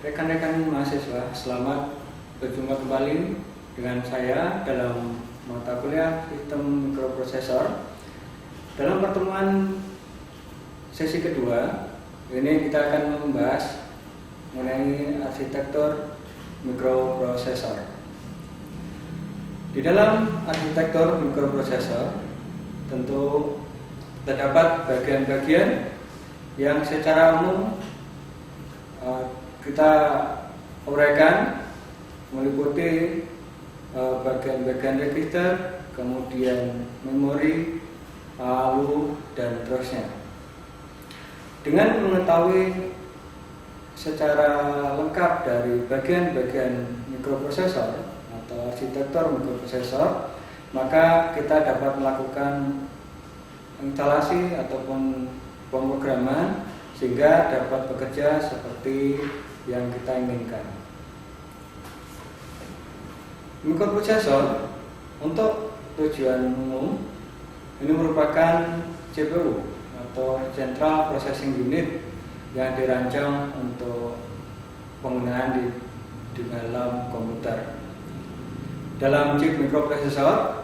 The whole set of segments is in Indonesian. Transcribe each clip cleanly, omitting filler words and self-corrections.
Rekan-rekan mahasiswa, selamat berjumpa kembali dengan saya dalam mata kuliah Sistem Mikroprosesor. Dalam pertemuan sesi kedua, ini kita akan membahas mengenai arsitektur mikroprosesor. Di dalam arsitektur mikroprosesor, tentu terdapat bagian-bagian yang secara umum kita uraikan meliputi bagian-bagian register, kemudian memori, lalu dan terusnya. Dengan mengetahui secara lengkap dari bagian-bagian mikroprosesor atau arsitektur mikroprosesor, maka kita dapat melakukan instalasi ataupun pemrograman sehingga dapat bekerja seperti yang kita inginkan. Mikroprosesor untuk tujuan umum ini merupakan CPU atau Central Processing Unit yang dirancang untuk penggunaan di dalam komputer. Dalam chip mikroprosesor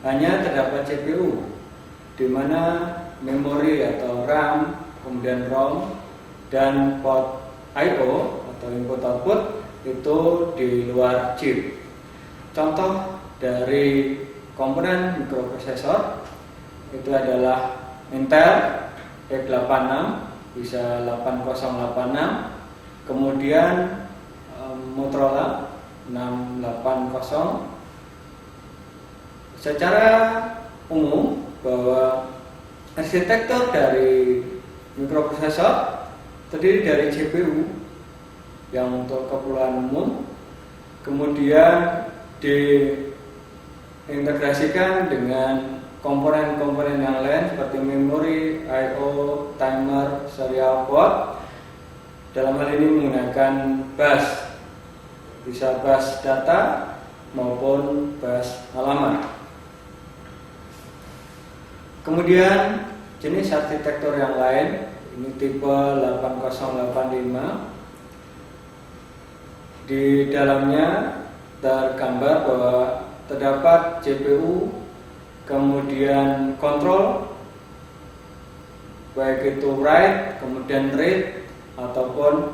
hanya terdapat CPU, di mana memori atau RAM, kemudian ROM, dan port I/O atau input output itu di luar chip. Contoh dari komponen mikroprosesor itu adalah Intel x86 bisa 8086, kemudian Motorola 680. Secara umum bahwa arsitektur dari mikroprosesor terdiri dari CPU yang untuk keperluan umum, kemudian diintegrasikan dengan komponen-komponen yang lain seperti memori, I/O, timer, serial port. Dalam hal ini menggunakan bus, bisa bus data maupun bus alamat. Kemudian jenis arsitektur yang lain, ini tipe 8085. Di dalamnya tergambar bahwa terdapat CPU, kemudian kontrol, baik itu write, kemudian read, ataupun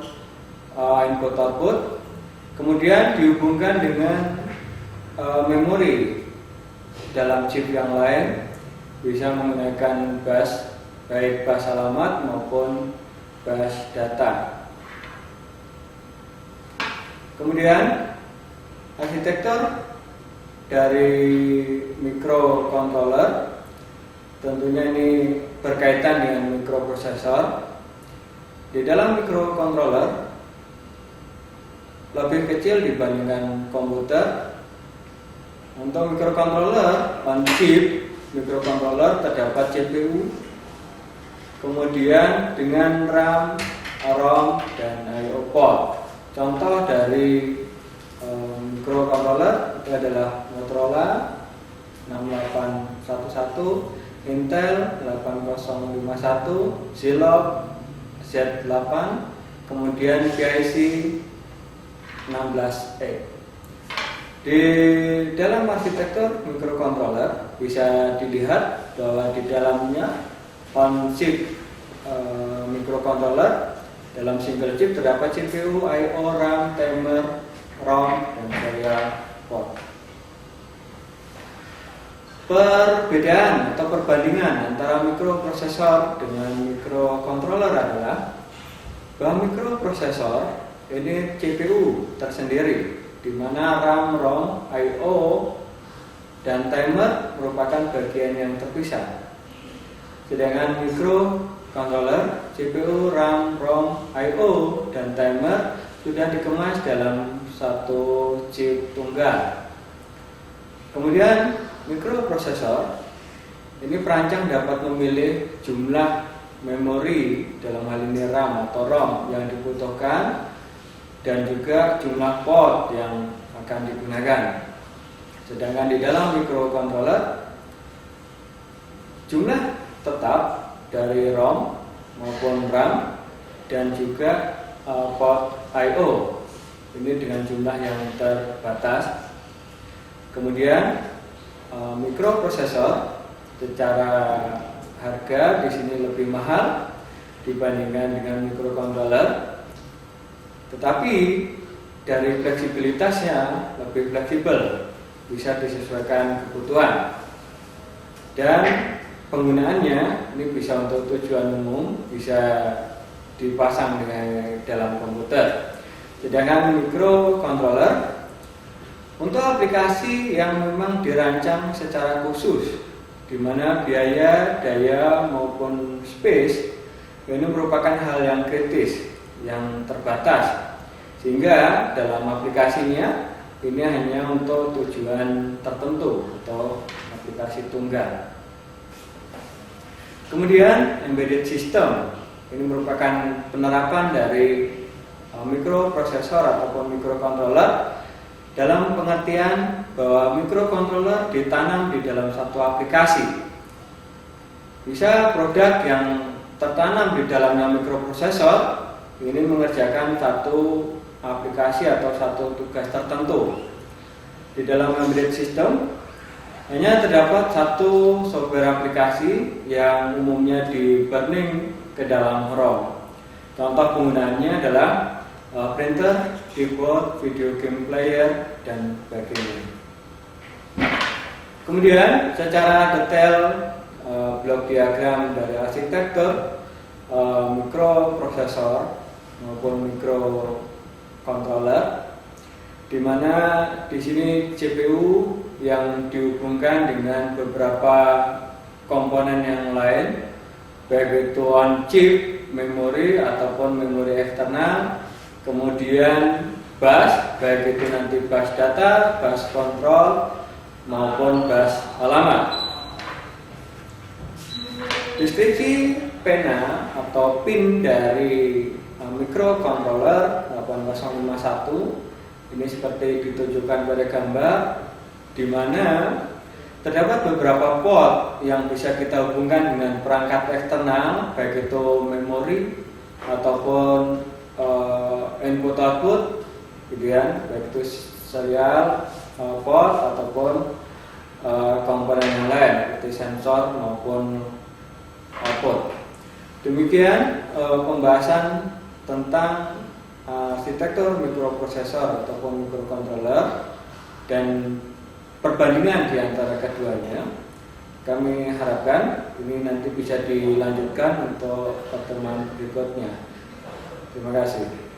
input output. Kemudian dihubungkan dengan memori dalam chip yang lain, bisa menggunakan bus, baik bus alamat maupun bus data. Kemudian arsitektur dari microcontroller tentunya ini berkaitan dengan mikroprosesor. Di dalam microcontroller lebih kecil dibandingkan komputer. Untuk microcontroller on chip mikrocontroller terdapat CPU, kemudian dengan RAM, ROM, dan I/O port. Contoh dari microcontroller itu adalah Motorola 6811, Intel 8051, Zilog Z8, kemudian PIC 16E. Di dalam arsitektur mikrocontroller bisa dilihat bahwa di dalamnya on chip mikrocontroller dalam single chip terdapat CPU, I/O, RAM, timer, ROM, dan serial port. Perbedaan atau perbandingan antara mikroprosesor dengan mikrocontroller adalah bahwa mikroprosesor ini CPU tersendiri, di mana RAM, ROM, I/O, dan timer merupakan bagian yang terpisah. Sedangkan mikrocontroller, CPU, RAM, ROM, I/O, dan timer sudah dikemas dalam satu chip tunggal. Kemudian mikroprosesor ini perancang dapat memilih jumlah memori, dalam hal ini RAM atau ROM yang dibutuhkan, dan juga jumlah port yang akan digunakan. Sedangkan di dalam mikrocontroller jumlah tetap dari ROM maupun RAM dan juga port I/O. Ini dengan jumlah yang terbatas. Kemudian mikroprosesor secara harga di sini lebih mahal dibandingkan dengan microcontroller, tetapi dari fleksibilitasnya lebih fleksibel, bisa disesuaikan kebutuhan, dan penggunaannya ini bisa untuk tujuan umum, bisa dipasang dengan dalam komputer. Sedangkan microcontroller untuk aplikasi yang memang dirancang secara khusus, di mana biaya, daya maupun space ini merupakan hal yang kritis, yang terbatas, sehingga dalam aplikasinya ini hanya untuk tujuan tertentu atau aplikasi tunggal. Kemudian embedded system ini merupakan penerapan dari mikroprosesor ataupun microcontroller dalam pengertian bahwa microcontroller ditanam di dalam satu aplikasi. Bisa produk yang tertanam di dalamnya mikroprosesor ini mengerjakan satu aplikasi atau satu tugas tertentu. Di dalam embedded system hanya terdapat satu software aplikasi yang umumnya di burning ke dalam ROM. Contoh penggunaannya adalah printer, keyboard, video game player, dan sebagainya. Kemudian secara detail blok diagram dari arsitektur mikroprosesor maupun mikrocontroller, di mana di sini CPU yang dihubungkan dengan beberapa komponen yang lain, baik itu on chip, memori ataupun memori eksternal. Kemudian bus, baik itu nanti bus data, bus kontrol maupun bus alamat. Deskripsi pena atau pin dari microcontroller 8051 ini seperti ditunjukkan pada gambar, di mana terdapat beberapa port yang bisa kita hubungkan dengan perangkat eksternal, baik itu memori ataupun input-output, kemudian baik itu serial port ataupun komponen yang lain seperti sensor maupun output. Demikian pembahasan tentang arsitektur mikroprosesor ataupun microcontroller dan perbandingan di antara keduanya. Kami harapkan ini nanti bisa dilanjutkan untuk pertemuan berikutnya. Terima kasih.